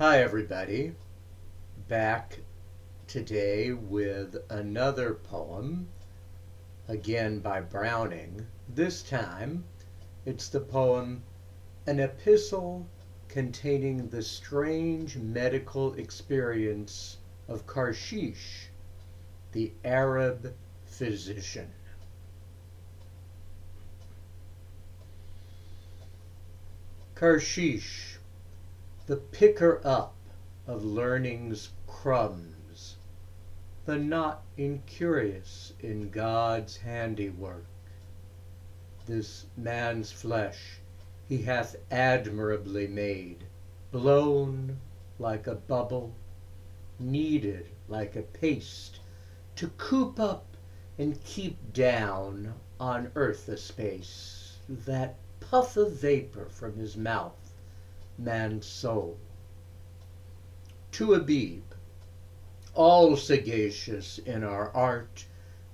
Hi everybody, back today with another poem, again by Browning. This time it's the poem An Epistle Containing the Strange Medical Experience of Karshish, the Arab physician. Karshish, the picker-up of learning's crumbs, the not incurious in God's handiwork. This man's flesh he hath admirably made, blown like a bubble, kneaded like a paste, to coop up and keep down on earth a space, that puff of vapor from his mouth, man's soul. To Abib, all sagacious in our art,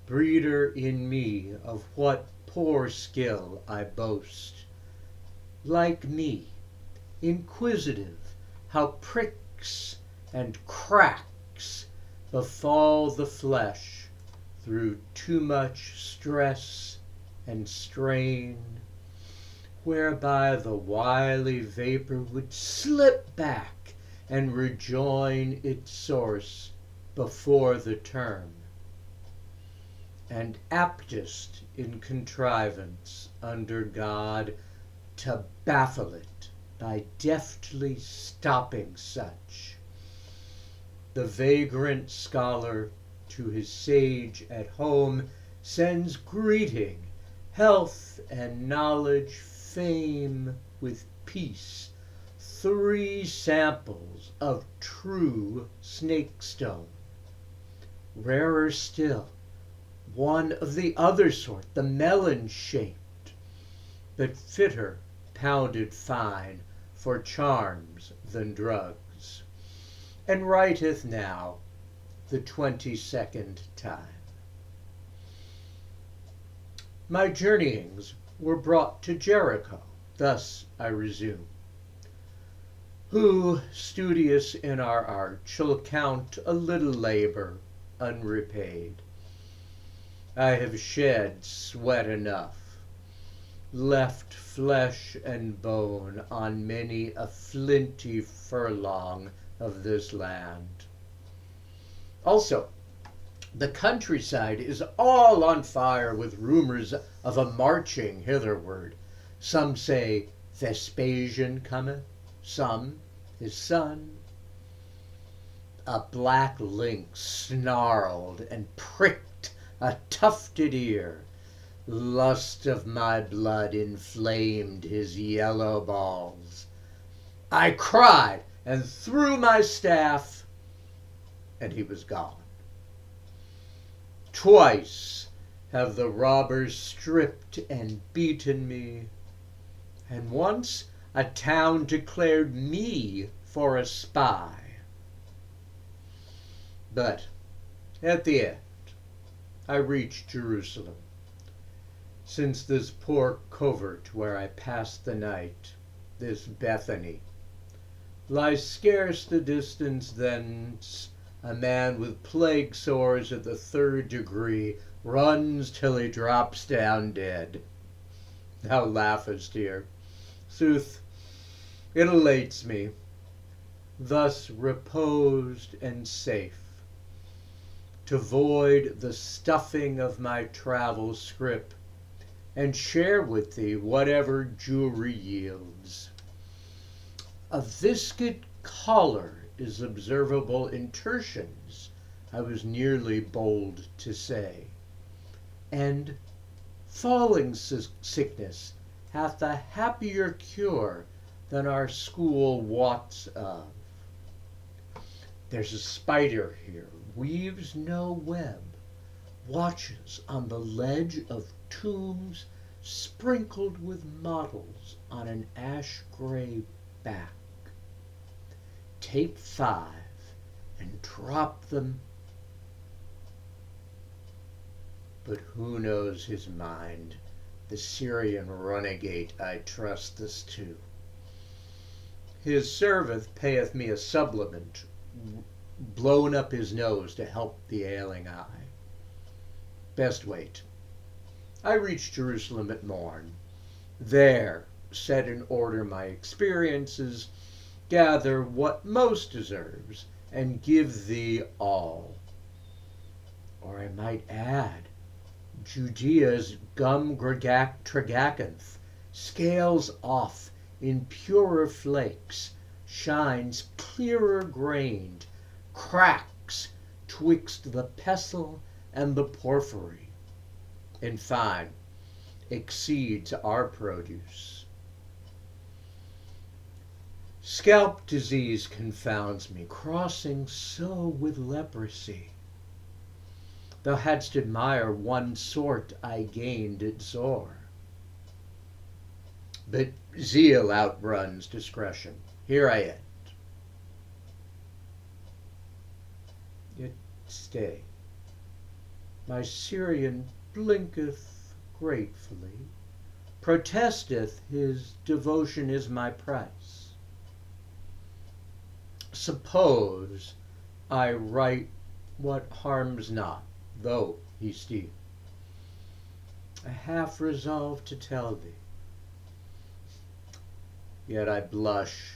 breeder in me of what poor skill I boast, like me, inquisitive, how pricks and cracks befall the flesh through too much stress and strain, whereby the wily vapor would slip back and rejoin its source before the term, and aptest in contrivance under God to baffle it by deftly stopping such. The vagrant scholar to his sage at home sends greeting, health and knowledge, fame with peace, 3 samples of true snakestone. Rarer still, one of the other sort, the melon-shaped, but fitter pounded fine for charms than drugs, and writeth now the 22nd time. My journeyings were brought to Jericho. Thus I resume. Who, studious in our art, shall count a little labor unrepaid? I have shed sweat enough, left flesh and bone on many a flinty furlong of this land. Also, the countryside is all on fire with rumors of a marching hitherward. Some say Vespasian cometh, some his son. A black lynx snarled and pricked a tufted ear. Lust of my blood inflamed his yellow balls. I cried and threw my staff, and he was gone. Twice have the robbers stripped and beaten me, and once a town declared me for a spy. But at the end I reached Jerusalem, since this poor covert where I passed the night, this Bethany, lies scarce the distance thence. A man with plague sores of the 3rd degree runs till he drops down dead. Thou laughest here. Sooth, it elates me, thus reposed and safe, to void the stuffing of my travel scrip, and share with thee whatever Jewry yields. A viscid collar is observable in tertians, I was nearly bold to say, and falling sickness hath a happier cure than our school wots of. There's a spider here, weaves no web, watches on the ledge of tombs sprinkled with models on an ash-gray back. Take 5 and drop them. But who knows his mind? The Syrian renegade I trust this to. His servant payeth me a supplement, blown up his nose to help the ailing eye. Best wait. I reach Jerusalem at morn. There, set in order my experiences, gather what most deserves, and give thee all. Or I might add, Judea's gum tragacanth scales off in purer flakes, shines clearer grained, cracks twixt the pestle and the porphyry, in fine, exceeds our produce. Scalp disease confounds me, crossing so with leprosy. Thou hadst admire one sort I gained at Zor. But zeal outruns discretion. Here I end. Yet stay. My Syrian blinketh gratefully, protesteth his devotion is my price. Suppose I write what harms not, though he steal. I half resolve to tell thee, yet I blush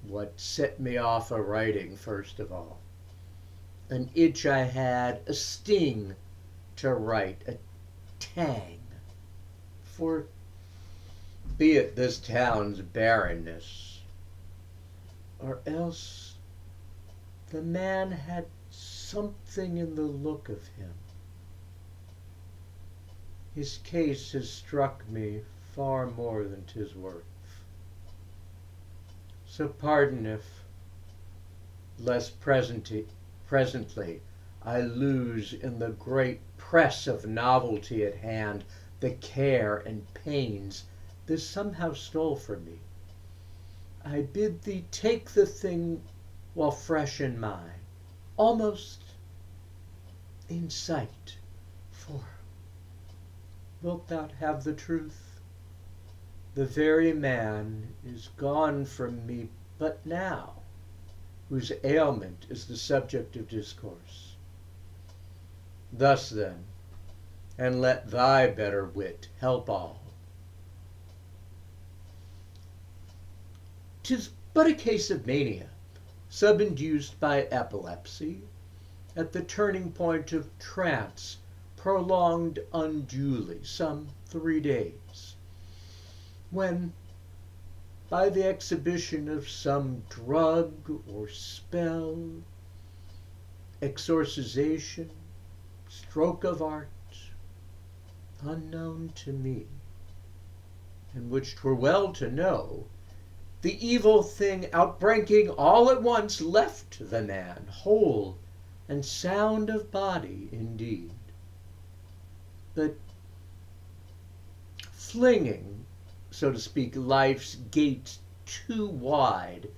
what set me off a writing first of all. An itch I had, a sting to write, a tang. For be it this town's barrenness, or else the man had something in the look of him. His case has struck me far more than 'tis worth. So pardon if, less presently, I lose in the great press of novelty at hand the care and pains this somehow stole from me. I bid thee take the thing while fresh in mind, almost in sight, for wilt thou have the truth? The very man is gone from me but now, whose ailment is the subject of discourse. Thus then, and let thy better wit help all. 'Tis but a case of mania, subinduced by epilepsy, at the turning point of trance, prolonged unduly some 3 days, when, by the exhibition of some drug or spell, exorcisation, stroke of art, unknown to me, and which 'twere well to know, the evil thing outbreaking all at once left the man whole and sound of body indeed, but flinging, so to speak, life's gates too wide,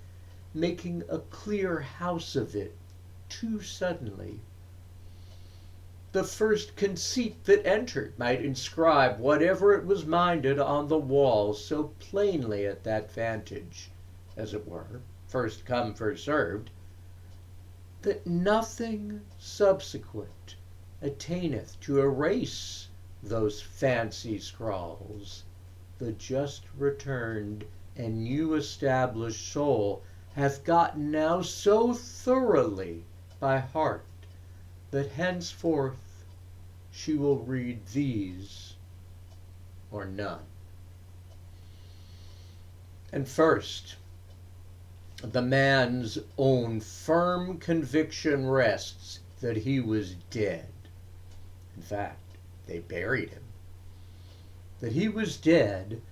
making a clear house of it too suddenly. The first conceit that entered might inscribe whatever it was minded on the walls so plainly at that vantage, as it were, first come, first served, that nothing subsequent attaineth to erase those fancy scrawls. The just returned and new established soul hath gotten now so thoroughly by heart that henceforth she will read these or none. And first, the man's own firm conviction rests that he was dead. In fact, they buried him. That he was dead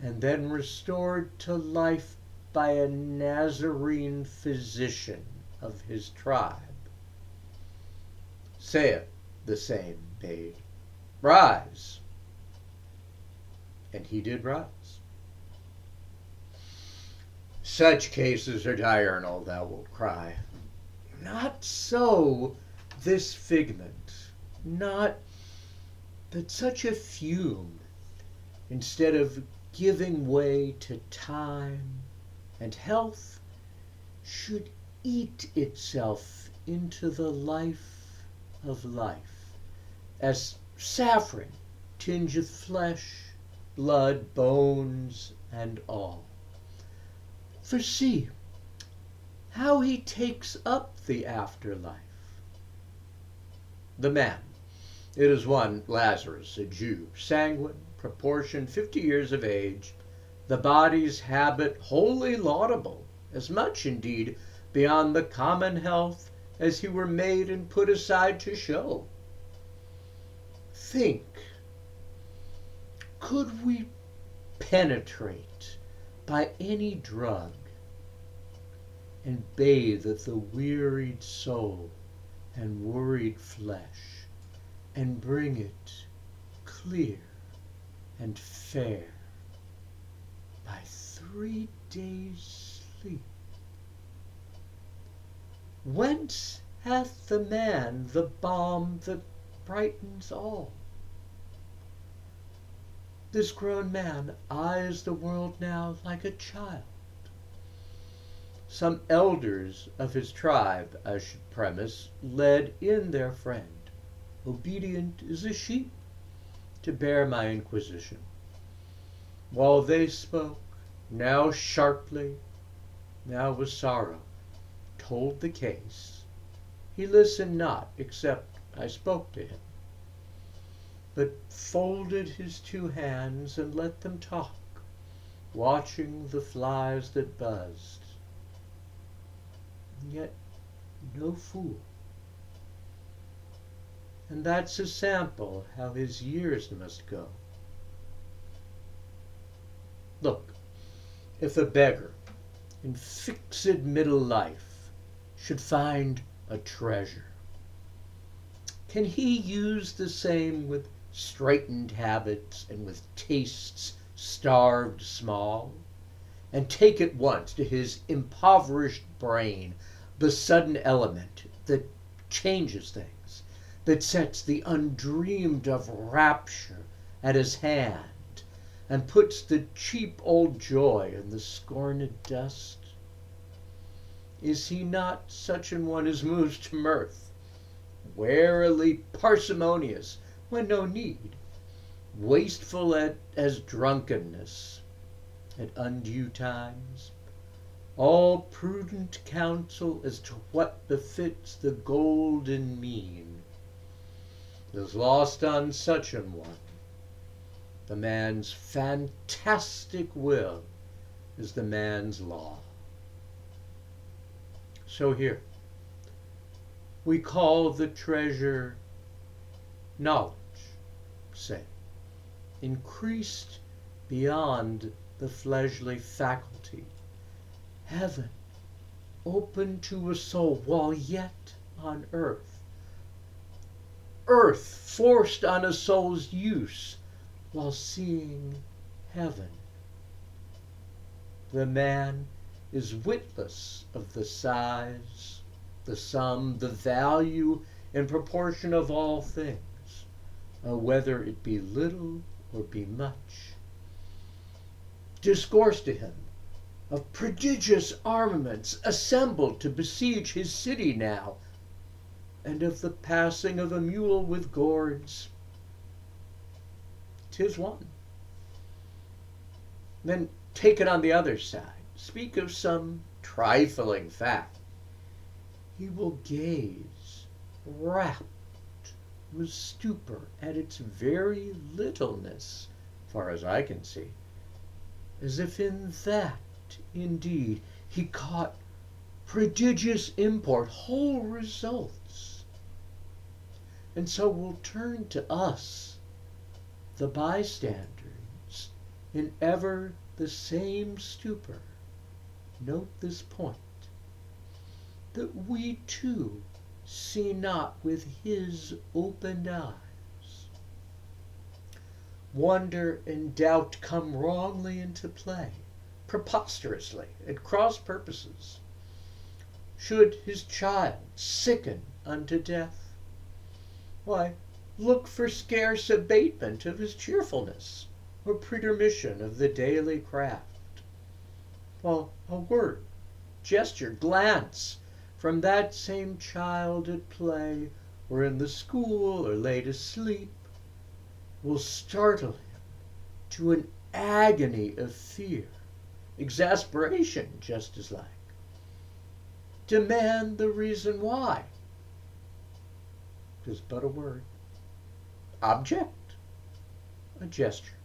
and then restored to life by a Nazarene physician of his tribe. Saith the same bade, Rise. And he did rise. Such cases are diurnal, thou wilt cry. Not so this figment, not that such a fume, instead of giving way to time and health should eat itself into the life of life, as saffron tingeth flesh, blood, bones, and all. For see how he takes up the afterlife. The man, it is one Lazarus, a Jew, sanguine, proportioned, 50 years of age, the body's habit wholly laudable, as much indeed beyond the common health as he were made and put aside to show. Think, could we penetrate by any drug and bathe at the wearied soul and worried flesh, and bring it clear and fair by 3 days' sleep? Whence hath the man the balm that brightens all? This grown man eyes the world now like a child. Some elders of his tribe, I should premise, led in their friend, obedient as a sheep, to bear my inquisition. While they spoke, now sharply, now with sorrow, told the case, he listened not, except I spoke to him, but folded his 2 hands and let them talk, watching the flies that buzzed. And yet no fool. And that's a sample how his years must go. Look, if a beggar in fixed middle life should find a treasure, can he use the same with straitened habits and with tastes starved small, and take at once to his impoverished brain the sudden element that changes things, that sets the undreamed of rapture at his hand, and puts the cheap old joy in the scorned dust? Is he not such an one as moves to mirth, warily parsimonious when no need, wasteful as drunkenness at undue times, all prudent counsel as to what befits the golden mean, is lost on such an one? The man's fantastic will is the man's law. So here, we call the treasure knowledge, say, increased beyond the fleshly faculty, heaven open to a soul while yet on earth, earth forced on a soul's use while seeing heaven. The man is witless of the size, the sum, the value in proportion of all things, whether it be little or be much. Discourse to him of prodigious armaments assembled to besiege his city now, and of the passing of a mule with gourds. 'Tis one. Then take it on the other side. Speak of some trifling fact. He will gaze, rapt with stupor at its very littleness, far as I can see, as if in that, indeed, he caught prodigious import, whole results, and so will turn to us, the bystanders, in ever the same stupor. Note this point, that we too see not with his opened eyes. Wonder and doubt come wrongly into play, preposterously, at cross purposes. Should his child sicken unto death, why, look for scarce abatement of his cheerfulness, or pretermission of the daily craft. Well, a word, gesture, glance from that same child at play or in the school or laid asleep will startle him to an agony of fear, exasperation just as like. Demand the reason why. 'Tis but a word. Object, a gesture.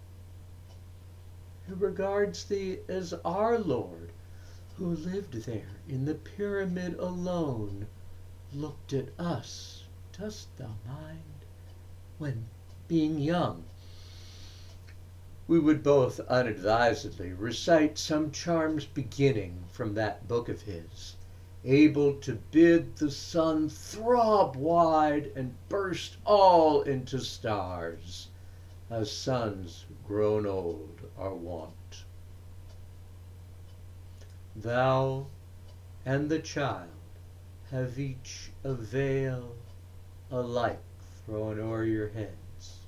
Who regards thee as our Lord, who lived there in the pyramid alone, looked at us, dost thou mind, when, being young, we would both unadvisedly recite some charms beginning from that book of his, able to bid the sun throb wide and burst all into stars, as sons grown old are wont. Thou and the child have each a veil alike thrown o'er your heads,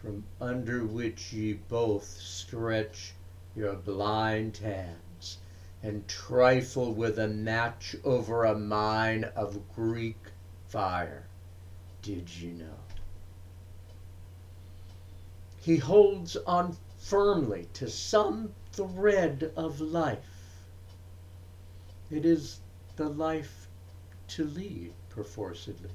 from under which ye both stretch your blind hands and trifle with a match over a mine of Greek fire. Did you know? He holds on firmly to some thread of life. It is the life to lead, perforcedly,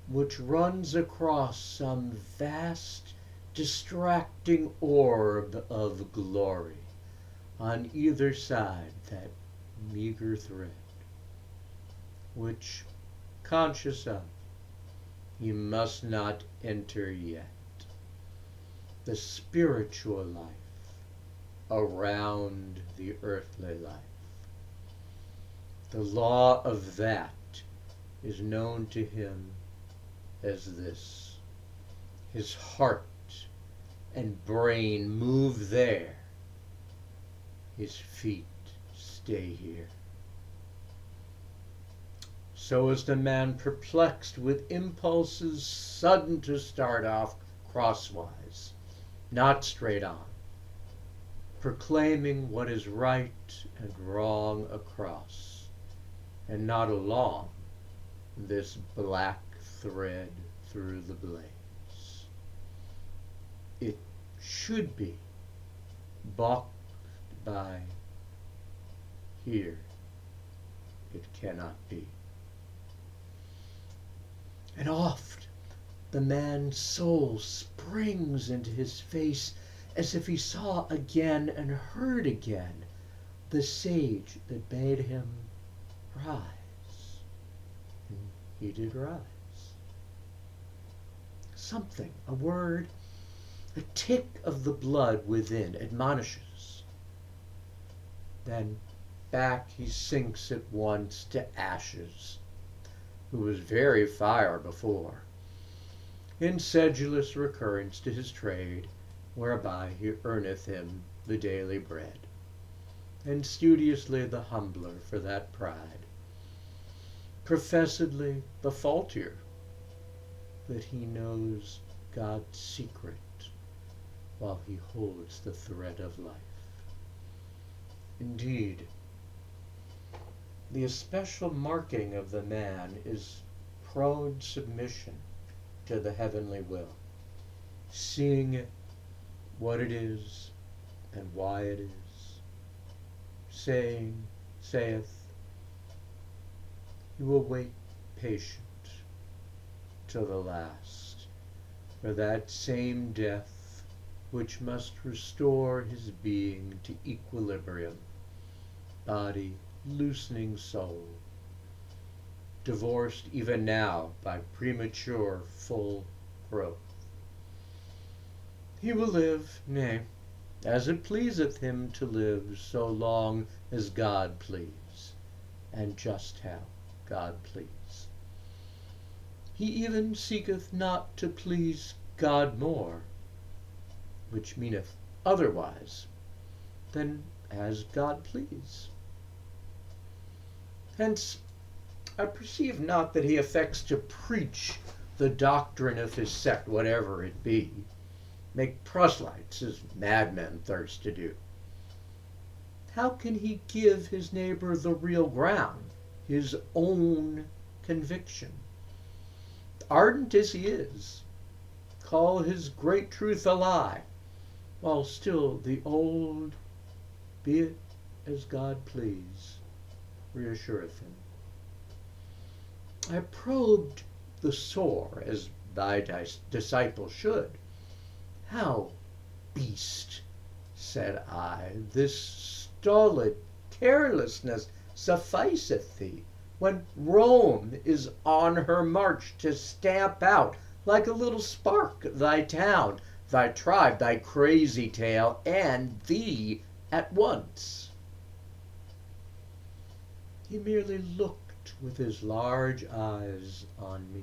which runs across some vast, distracting orb of glory on either side that meager thread, which, conscious of, he must not enter yet. The spiritual life around the earthly life. The law of that is known to him as this. His heart and brain move there. His feet stay here. So is the man perplexed with impulses sudden to start off crosswise, not straight on, proclaiming what is right and wrong across, and not along this black thread through the blaze. It should be balked by here. It cannot be. And oft the man's soul springs into his face as if he saw again and heard again the sage that bade him rise. And he did rise. Something, a word, a tick of the blood within admonishes. Then back he sinks at once to ashes, who was very fire before, in sedulous recurrence to his trade, whereby he earneth him the daily bread, and studiously the humbler for that pride, professedly the faultier, that he knows God's secret while he holds the thread of life. Indeed, the especial marking of the man is prone submission to the heavenly will, seeing what it is and why it is, saith, he will wait patient till the last, for that same death which must restore his being to equilibrium, body loosening soul, divorced even now by premature full growth. He will live, nay, as it pleaseth him to live, so long as God please, and just how God please. He even seeketh not to please God more, which meaneth otherwise than as God please. Hence, I perceive not that he affects to preach the doctrine of his sect, whatever it be, make proselytes as madmen thirst to do. how can he give his neighbor the real ground, his own conviction? Ardent as he is, call his great truth a lie, while still the old, be it as God please, reassureth him. I probed the sore, as thy disciple should. How, beast, said I, this stolid carelessness sufficeth thee, when Rome is on her march to stamp out, like a little spark, thy town, thy tribe, thy crazy tale, and thee at once. He merely looked with his large eyes on me.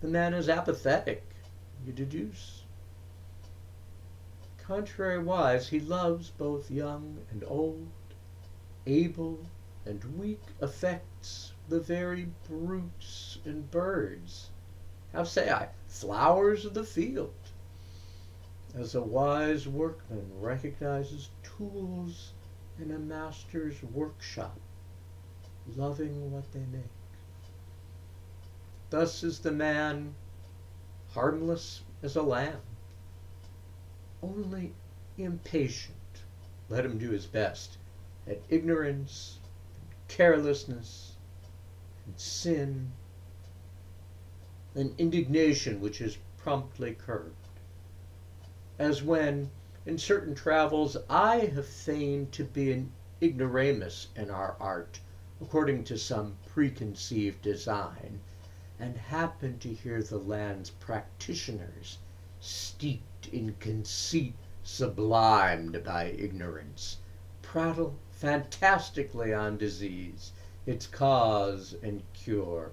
The man is apathetic, you deduce. Contrariwise, he loves both young and old, able and weak, affects the very brutes and birds, how say I, flowers of the field, as a wise workman recognizes tools in a master's workshop, loving what they make. Thus is the man harmless as a lamb, only impatient. Let him do his best at ignorance, and carelessness, and sin, and indignation which is promptly curbed. As when, in certain travels, I have feigned to be an ignoramus in our art, according to some preconceived design, and happened to hear the land's practitioners, steeped in conceit sublimed by ignorance, prattle fantastically on disease, its cause and cure,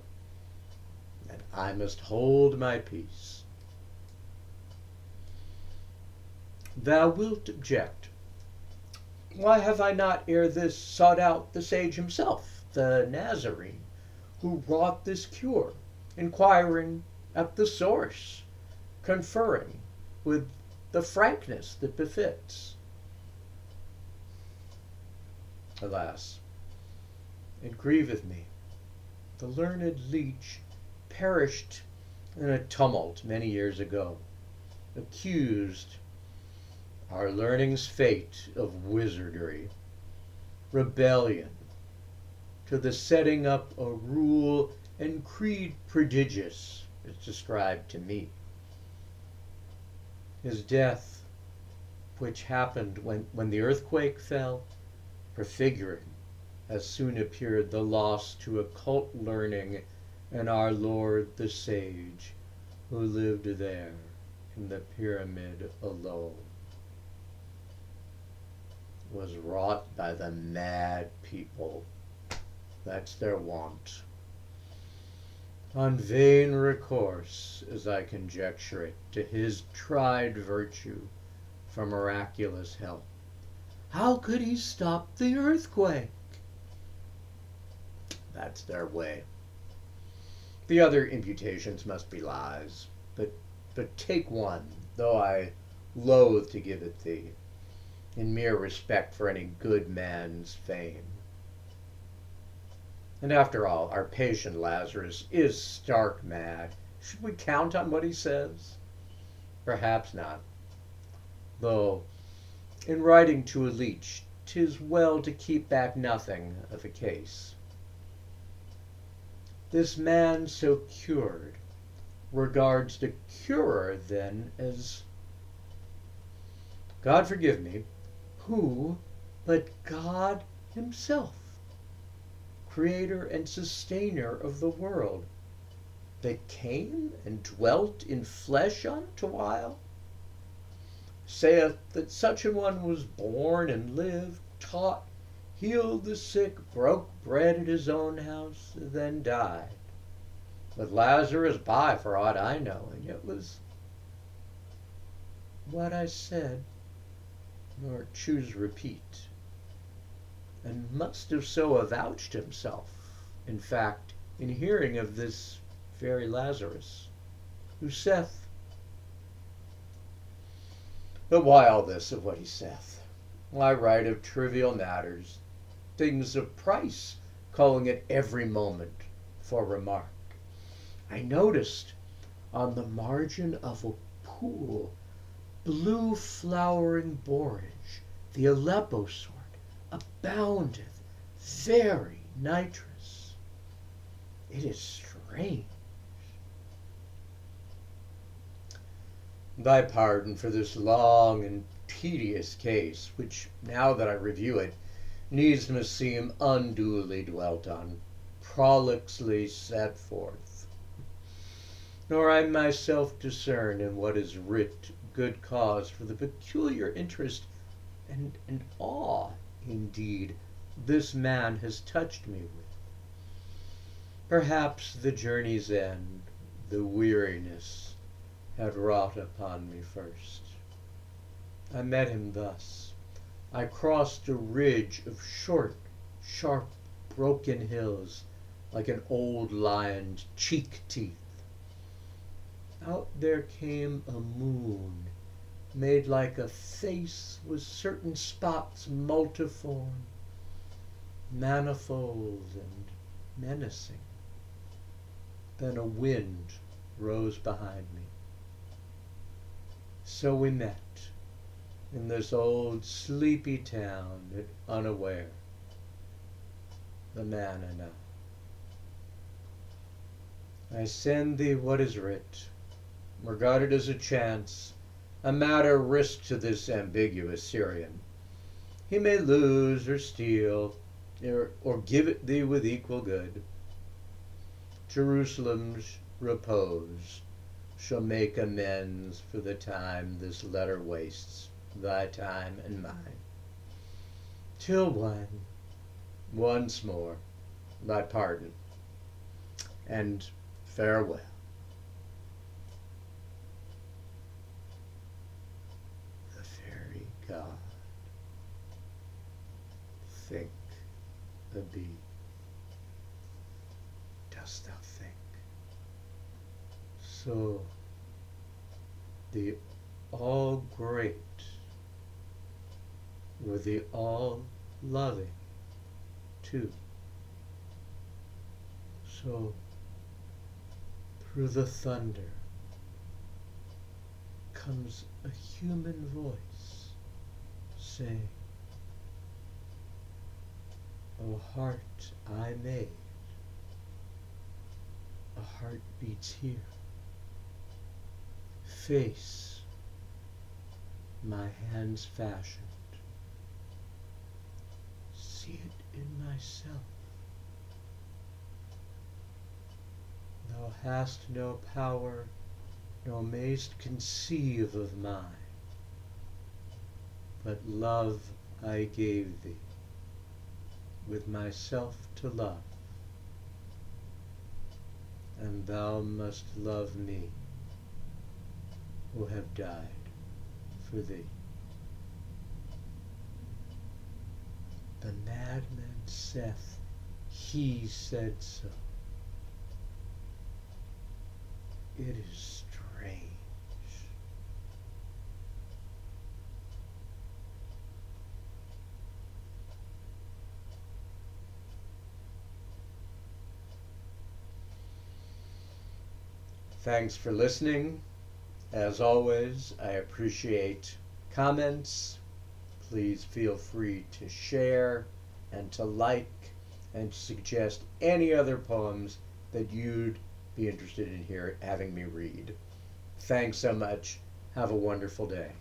and I must hold my peace. Thou wilt object, why have I not ere this sought out the sage himself, the Nazarene, who wrought this cure, inquiring at the source, conferring with the frankness that befits? Alas, it grieveth me, the learned leech perished in a tumult many years ago, accused our learning's fate of wizardry, rebellion to the setting up a rule and creed prodigious, as described to me. His death, which happened when the earthquake fell, prefiguring, as soon appeared the loss to occult learning and our Lord the Sage, who lived there in the pyramid alone, was wrought by the mad people. That's their wont. On vain recourse, as I conjecture it, to his tried virtue for miraculous help. How could he stop the earthquake? That's their way. The other imputations must be lies, but take one, though I loathe to give it thee, in mere respect for any good man's fame. And after all, our patient Lazarus is stark mad. Should we count on what he says? Perhaps not. Though, in writing to a leech, 'tis well to keep back nothing of a case. This man so cured regards the curer then as, God forgive me, who but God himself, creator and sustainer of the world, that came and dwelt in flesh on't a while, saith that such an one was born and lived, taught, healed the sick, broke bread at his own house, then died. With Lazarus by, for aught I know, and yet was what I said, nor choose repeat, and must have so avouched himself, in fact, in hearing of this very Lazarus, who saith. But why all this of what he saith? I write of trivial matters, things of price, calling it every moment for remark. I noticed on the margin of a pool, blue flowering borage, the Aleppo sort, aboundeth, very nitrous. It is strange. Thy pardon for this long and tedious case, which, now that I review it, needs must seem unduly dwelt on, prolixly set forth. Nor I myself discern in what is writ good cause for the peculiar interest and awe, indeed, this man has touched me with. Perhaps the journey's end, the weariness, had wrought upon me first. I met him thus. I crossed a ridge of short, sharp, broken hills, like an old lion's cheek teeth. Out there came a moon, made like a face with certain spots multiform, manifold and menacing. Then a wind rose behind me. So we met in this old sleepy town at unaware, the man and I send thee what is writ, regarded as a chance, a matter risked to this ambiguous Syrian. He may lose or steal, or give it thee with equal good. Jerusalem's repose shall make amends for the time this letter wastes, thy time and mine. Till when, once more, thy pardon, and farewell. The fairy god, think of thee. Dost thou think? So, the all-great, or the all-loving, too. So, through the thunder comes a human voice saying, O heart I made, a heart beats here. Face my hands fashioned. See it in myself. Thou hast no power, nor mayst conceive of mine, but love I gave thee, with myself to love, and thou must love me, who have died for thee. The madman saith, he said so. It is strange. Thanks for listening. As always, I appreciate comments. Please feel free to share and to like and to suggest any other poems that you'd be interested in having me read. Thanks so much. Have a wonderful day.